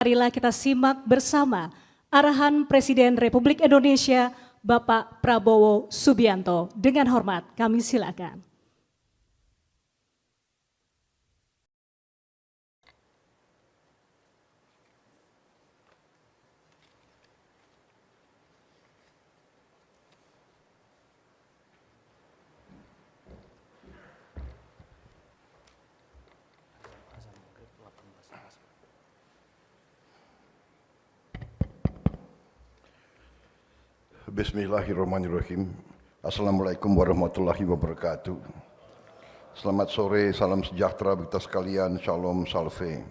Marilah kita simak bersama arahan Presiden Republik Indonesia Bapak Prabowo Subianto. Dengan hormat kami silakan. Bismillahirrahmanirrahim. Assalamualaikum warahmatullahi wabarakatuh. Selamat sore, salam sejahtera kita sekalian, shalom salve.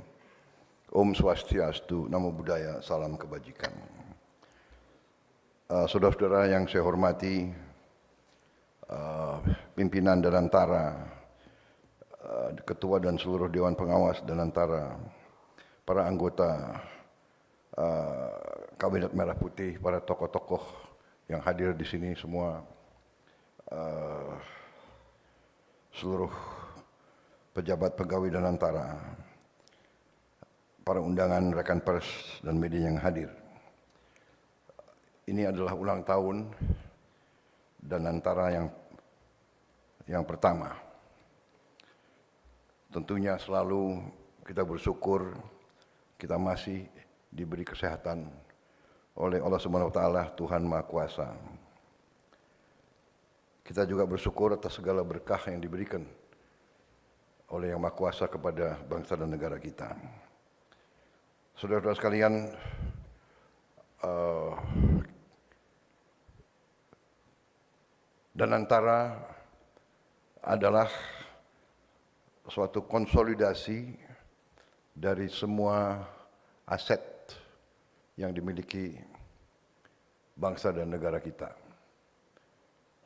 Om Swastiastu, Namo Buddhaya, salam kebajikan. Saudara-saudara yang saya hormati, pimpinan Danantara, ketua dan seluruh Dewan Pengawas Danantara, para anggota Kabinet Merah Putih, para tokoh-tokoh yang hadir di sini semua, seluruh pejabat pegawai Danantara, para undangan rekan pers dan media yang hadir. Ini adalah ulang tahun Danantara yang pertama. Tentunya selalu kita bersyukur kita masih diberi kesehatan oleh Allah Subhanahu wa taala, Tuhan Maha Kuasa. Kita juga bersyukur atas segala berkah yang diberikan oleh Yang Maha Kuasa kepada bangsa dan negara kita. Saudara-saudara sekalian, Danantara adalah suatu konsolidasi dari semua aset yang dimiliki bangsa dan negara kita.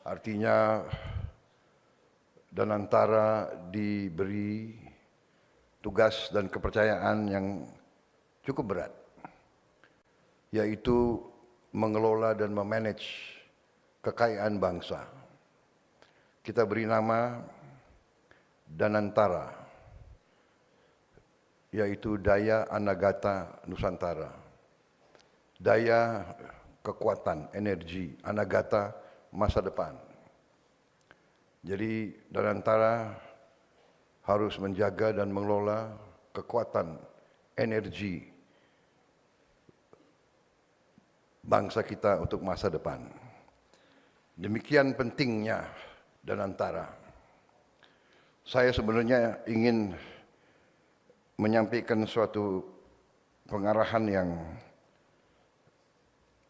Artinya Danantara diberi tugas dan kepercayaan yang cukup berat, yaitu mengelola dan memanage kekayaan bangsa. Kita beri nama Danantara, yaitu daya Anagata Nusantara. Daya, kekuatan, energi, Anagata, masa depan. Jadi Danantara harus menjaga dan mengelola kekuatan, energi bangsa kita untuk masa depan. Demikian pentingnya Danantara. Saya sebenarnya ingin menyampaikan suatu pengarahan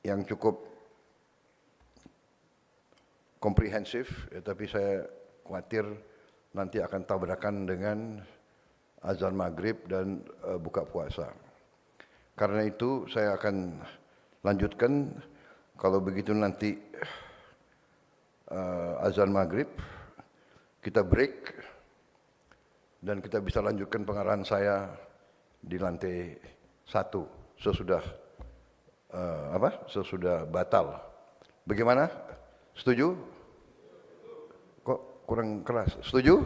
yang cukup komprehensif, tapi saya khawatir nanti akan tabrakan dengan azan maghrib dan buka puasa. Karena itu saya akan lanjutkan, kalau begitu nanti azan maghrib, kita break, dan kita bisa lanjutkan pengarahan saya di lantai 1 sesudah batal. Bagaimana? Setuju? Kok kurang keras? Setuju?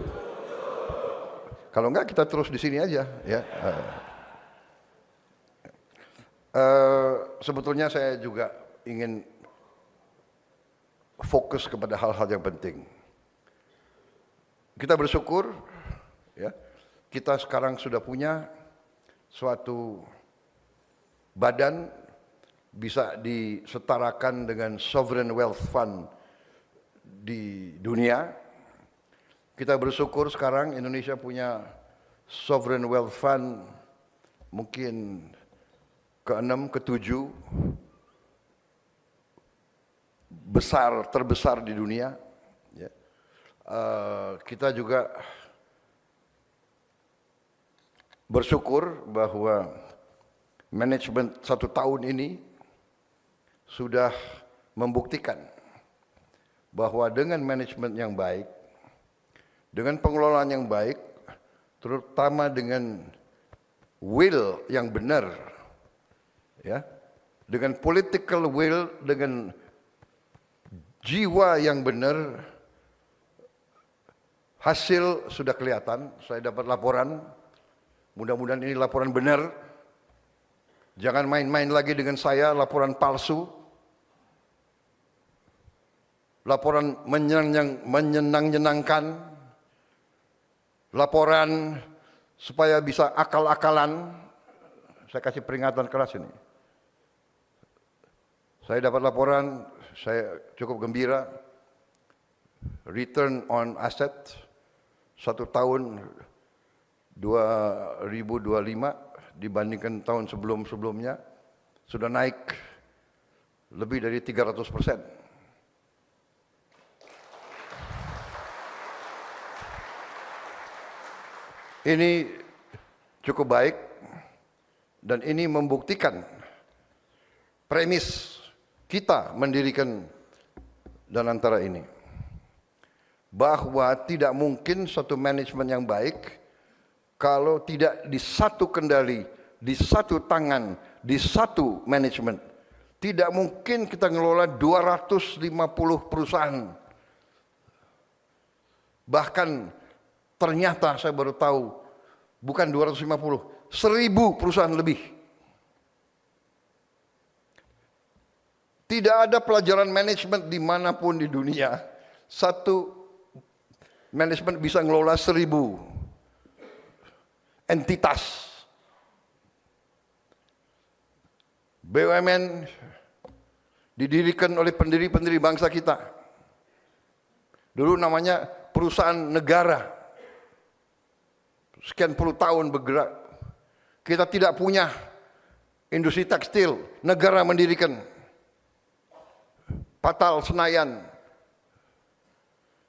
Kalau enggak kita terus di sini aja, ya. Sebetulnya saya juga ingin fokus kepada hal-hal yang penting. Kita bersyukur, ya, kita sekarang sudah punya suatu badan bisa disetarakan dengan sovereign wealth fund di dunia. Kita bersyukur sekarang Indonesia punya sovereign wealth fund mungkin ke-6, ke-7 terbesar di dunia. Ya. Kita juga bersyukur bahwa manajemen 1 tahun ini sudah membuktikan bahwa dengan manajemen yang baik, dengan pengelolaan yang baik, terutama dengan will yang benar, ya, dengan political will, dengan jiwa yang benar, hasil sudah kelihatan. Saya dapat laporan, mudah-mudahan ini laporan benar. Jangan main-main lagi dengan saya, laporan palsu, laporan menyenang-nyenangkan, laporan supaya bisa akal-akalan. Saya kasih peringatan keras ini. Saya dapat laporan, saya cukup gembira. Return on asset 1 tahun 2025 dibandingkan tahun sebelum-sebelumnya sudah naik lebih dari 300%. Ini cukup baik dan ini membuktikan premis kita mendirikan Danantara ini, bahwa tidak mungkin suatu manajemen yang baik kalau tidak di satu kendali, di satu tangan, di satu manajemen. Tidak mungkin kita ngelola 250 perusahaan. Bahkan ternyata saya baru tahu, bukan 250, 1000 perusahaan lebih. Tidak ada pelajaran manajemen dimanapun di dunia, satu manajemen bisa ngelola 1000 entitas. BUMN didirikan oleh pendiri-pendiri bangsa kita. Dulu namanya perusahaan negara. Sekian puluh tahun bergerak. Kita tidak punya industri tekstil, negara mendirikan. Patal Senayan.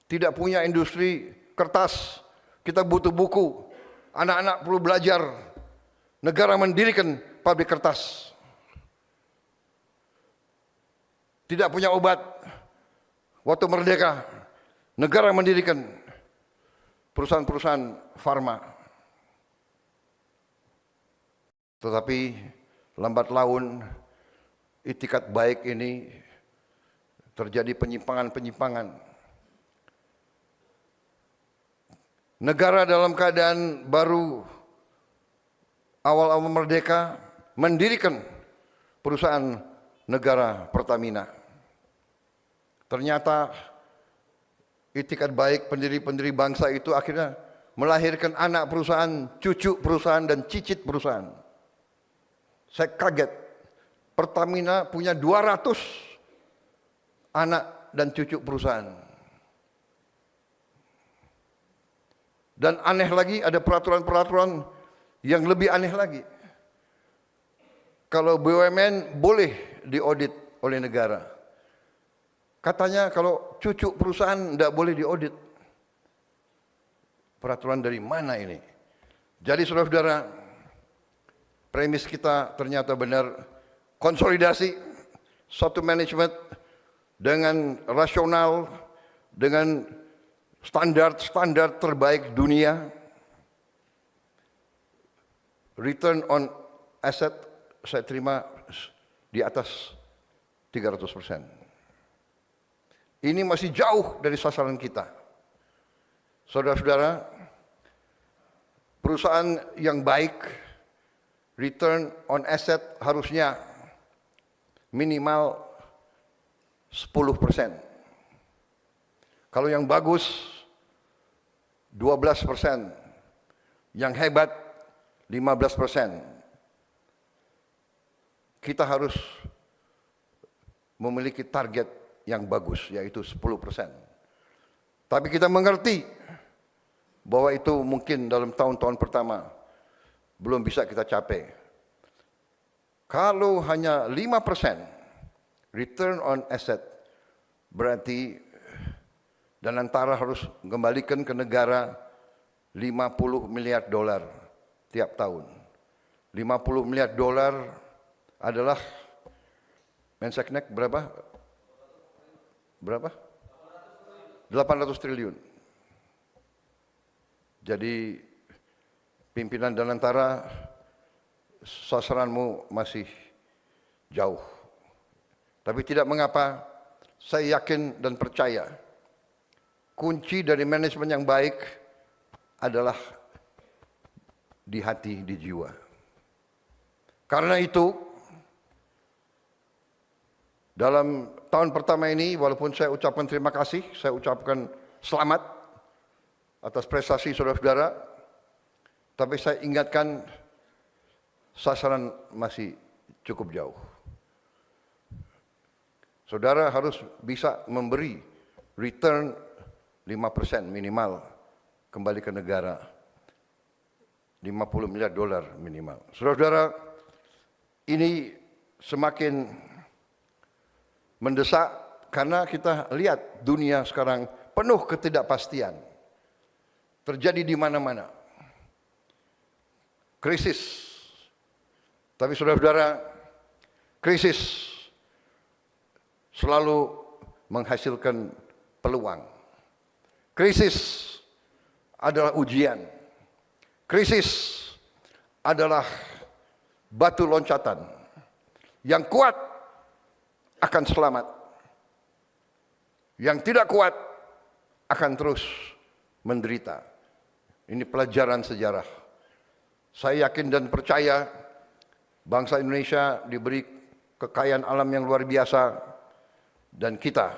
Tidak punya industri kertas, kita butuh buku. Anak-anak perlu belajar. Negara mendirikan pabrik kertas. Tidak punya obat. Waktu merdeka, negara mendirikan perusahaan-perusahaan farma. Tetapi lambat laun itikat baik ini terjadi penyimpangan-penyimpangan. Negara dalam keadaan baru awal-awal merdeka mendirikan perusahaan negara Pertamina. Ternyata itikat baik pendiri-pendiri bangsa itu akhirnya melahirkan anak perusahaan, cucu perusahaan, dan cicit perusahaan. Saya kaget, Pertamina punya 200 anak dan cucu perusahaan. Dan aneh lagi, ada peraturan-peraturan yang lebih aneh lagi. Kalau BUMN boleh diaudit oleh negara. Katanya kalau cucu perusahaan tidak boleh diaudit. Peraturan dari mana ini? Jadi saudara-saudara, premis kita ternyata benar. Konsolidasi satu manajemen dengan rasional, dengan standar-standar terbaik dunia. Return on asset saya terima di atas 300%. Ini masih jauh dari sasaran kita. Saudara-saudara, perusahaan yang baik, return on asset harusnya minimal 10%. Kalau yang bagus 12%, yang hebat 15%. Kita harus memiliki target yang bagus, yaitu 10%. Tapi kita mengerti bahwa itu mungkin dalam tahun-tahun pertama belum bisa kita capai. Kalau hanya 5% return on asset, berarti Danantara harus kembalikan ke negara 50 miliar dolar tiap tahun. 50 miliar dolar adalah Menseknek berapa? Berapa? 800 triliun. Jadi pimpinan Danantara, sasaranmu masih jauh. Tapi tidak mengapa, saya yakin dan percaya kunci dari manajemen yang baik adalah di hati, di jiwa. Karena itu, dalam tahun pertama ini, walaupun saya ucapkan terima kasih, saya ucapkan selamat atas prestasi saudara-saudara, tapi saya ingatkan sasaran masih cukup jauh. Saudara harus bisa memberi return 5% minimal kembali ke negara. 50 miliar dolar minimal. Saudara-saudara, ini semakin mendesak karena kita lihat dunia sekarang penuh ketidakpastian. Terjadi di mana-mana. Krisis. Tapi saudara-saudara, krisis selalu menghasilkan peluang. Krisis adalah ujian. Krisis adalah batu loncatan. Yang kuat akan selamat. Yang tidak kuat akan terus menderita. Ini pelajaran sejarah. Saya yakin dan percaya bangsa Indonesia diberi kekayaan alam yang luar biasa dan kita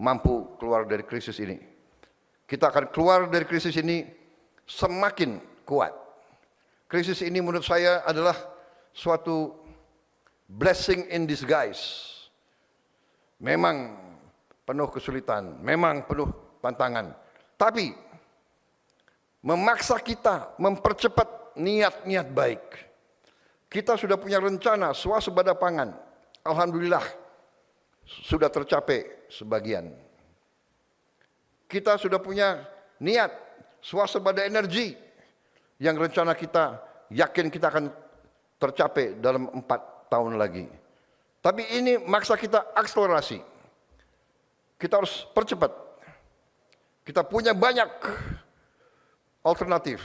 mampu keluar dari krisis ini. Kita akan keluar dari krisis ini semakin kuat. Krisis ini menurut saya adalah suatu blessing in disguise. Memang penuh kesulitan, memang penuh tantangan. Tapi memaksa kita mempercepat niat-niat baik. Kita sudah punya rencana swasembada pangan. Alhamdulillah sudah tercapai sebagian. Kita sudah punya niat swasembada energi yang rencana kita yakin kita akan tercapai dalam 4 tahun lagi. Tapi ini maksa kita akselerasi. Kita harus percepat. Kita punya banyak alternatif.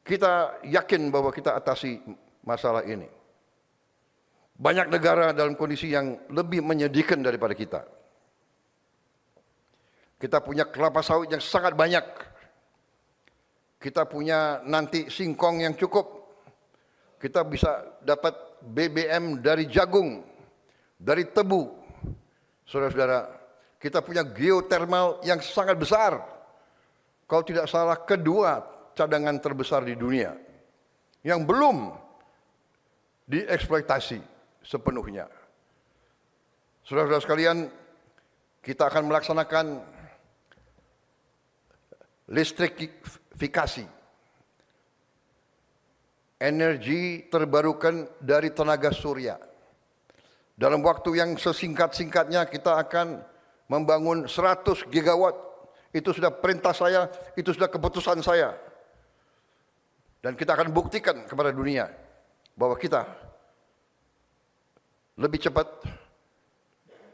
Kita yakin bahwa kita atasi masalah ini. Banyak negara dalam kondisi yang lebih menyedihkan daripada kita. Kita punya kelapa sawit yang sangat banyak. Kita punya nanti singkong yang cukup. Kita bisa dapat BBM dari jagung, dari tebu. Saudara-saudara, kita punya geotermal yang sangat besar. Kalau tidak salah kedua cadangan terbesar di dunia. Yang belum dieksploitasi sepenuhnya. Saudara-saudara sekalian, kita akan melaksanakan listrifikasi. Energi terbarukan dari tenaga surya. Dalam waktu yang sesingkat-singkatnya kita akan membangun 100 gigawatt. Itu sudah perintah saya, itu sudah keputusan saya. Dan kita akan buktikan kepada dunia bahwa kita lebih cepat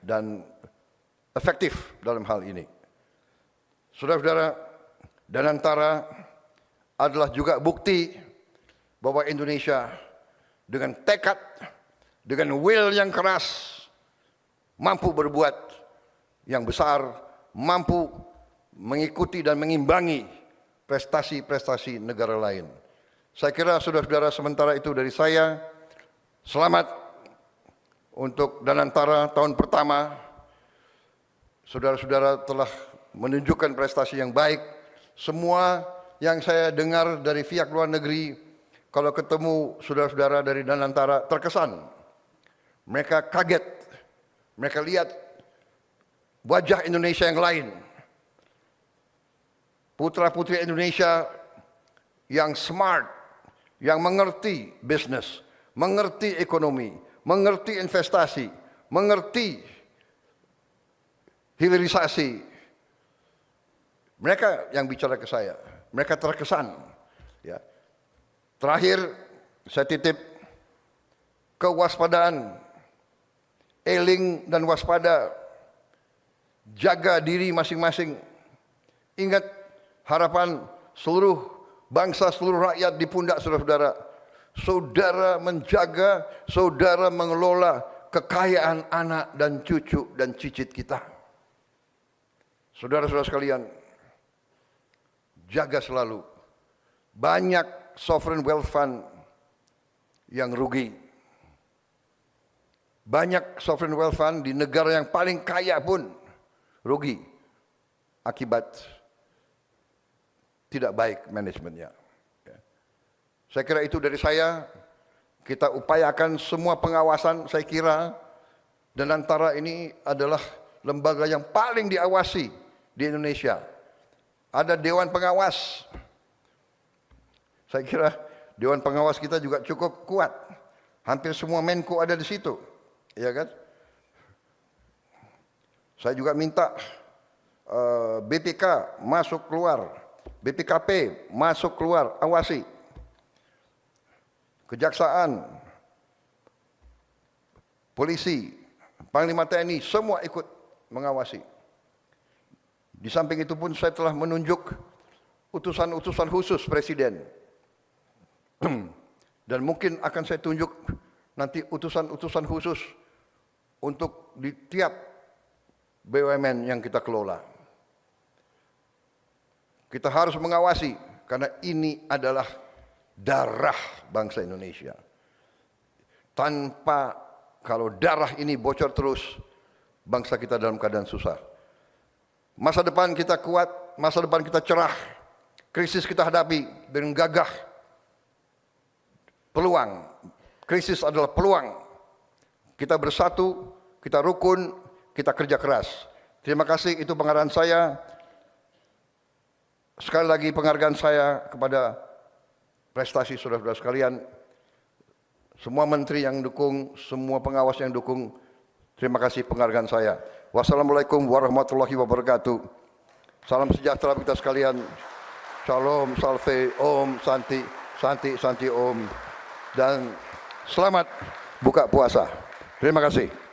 dan efektif dalam hal ini. Saudara-saudara, Danantara adalah juga bukti bahwa Indonesia dengan tekad, dengan will yang keras, mampu berbuat yang besar, mampu mengikuti dan mengimbangi prestasi-prestasi negara lain. Saya kira saudara-saudara sementara itu dari saya. Selamat untuk Danantara tahun pertama. Saudara-saudara telah menunjukkan prestasi yang baik. Semua yang saya dengar dari pihak luar negeri, kalau ketemu saudara-saudara dari Danantara terkesan. Mereka kaget. Mereka lihat wajah Indonesia yang lain. Putra-putri Indonesia yang smart, yang mengerti bisnis, mengerti ekonomi, mengerti investasi, mengerti hilirisasi. Mereka yang bicara ke saya, mereka terkesan. Ya. Terakhir, saya titip kewaspadaan, eling dan waspada, jaga diri masing-masing. Ingat harapan seluruh bangsa, seluruh rakyat di pundak saudara-saudara. Saudara menjaga, saudara mengelola kekayaan anak dan cucu dan cicit kita. Saudara-saudara sekalian, jaga selalu. Banyak sovereign wealth fund yang rugi. Banyak sovereign wealth fund di negara yang paling kaya pun rugi akibat tidak baik manajemennya. Saya kira itu dari saya. Kita upayakan semua pengawasan, saya kira, dan antara ini adalah lembaga yang paling diawasi di Indonesia. Ada Dewan Pengawas. Saya kira Dewan Pengawas kita juga cukup kuat. Hampir semua Menko ada di situ, ya kan? Saya juga minta BPK masuk keluar, BPKP masuk keluar, awasi. Kejaksaan, polisi, Panglima TNI, semua ikut mengawasi. Di samping itu pun saya telah menunjuk utusan-utusan khusus Presiden. Dan mungkin akan saya tunjuk nanti utusan-utusan khusus untuk di tiap BUMN yang kita kelola. Kita harus mengawasi karena ini adalah darah bangsa Indonesia. Kalau darah ini bocor terus, bangsa kita dalam keadaan susah. Masa depan kita kuat, masa depan kita cerah. Krisis kita hadapi dengan gagah. Peluang. Krisis adalah peluang. Kita bersatu, kita rukun, kita kerja keras. Terima kasih, itu pengarahan saya. Sekali lagi penghargaan saya kepada prestasi saudara-saudara sekalian, semua menteri yang dukung, semua pengawas yang dukung, terima kasih penghargaan saya. Wassalamualaikum warahmatullahi wabarakatuh. Salam sejahtera kita sekalian. Shalom, salve, om, santi, santi, santi, om. Dan selamat buka puasa. Terima kasih.